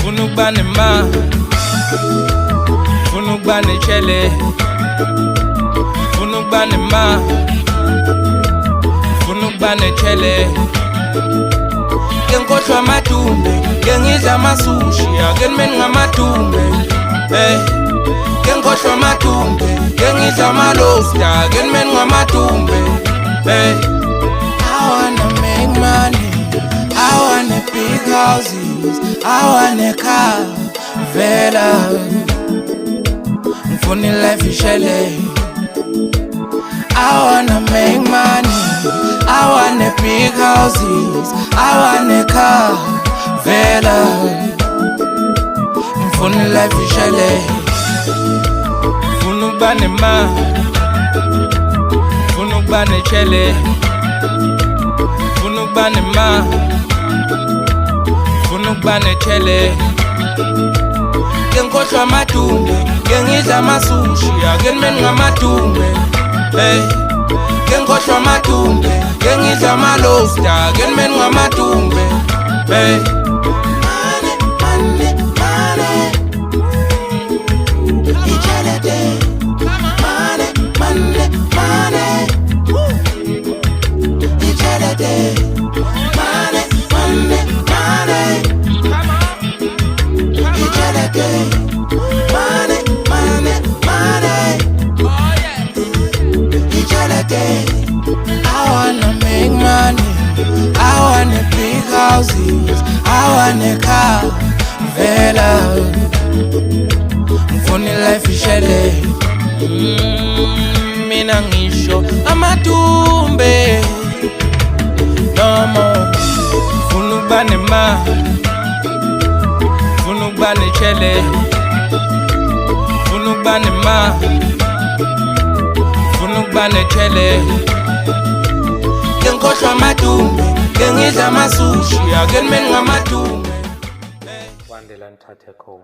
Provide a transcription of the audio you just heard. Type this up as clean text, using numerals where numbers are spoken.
Funubane ma, funubane chele, funubane ma, funubane chele. Ngenkohlwa amadumbe, ngengidla amasushi, akenimeni ngamatumbe. Ngenkohlwa amadumbe, ngengidla amalosta, akenimeni ngamatumbe. I wanna make money, I want big houses, I want a car, vela. Ngifuna life ishele. I wanna make money, I want big houses, I want a car, vela. Ngifuna life ishele. Funubane ma, funubane chele. Funubane ma, funubane chele. Ngenkohlwa amadumbe, ngengidla amasushi, akenimeni ngamatumbe. Ngenkohlwa amadumbe, ngengidla amalosta, akenimeni ngamatumbe. Money, money, money. Ichelete. Money, money, money. Ichelete. Money, money, money. Ichelete. Money, money, money. Ichelete. I wanna make money, I want big houses, I want a car, vela. Ngifuna life ishele. Mina ngisho amadumbe no more. Funubane ma, funubane chele. Funubane ma, funubane chele. Ngenkohlwa amadumbe, ngengidla amasushi, akenimeni ngamatumbe. Wandela Nthathe Khona.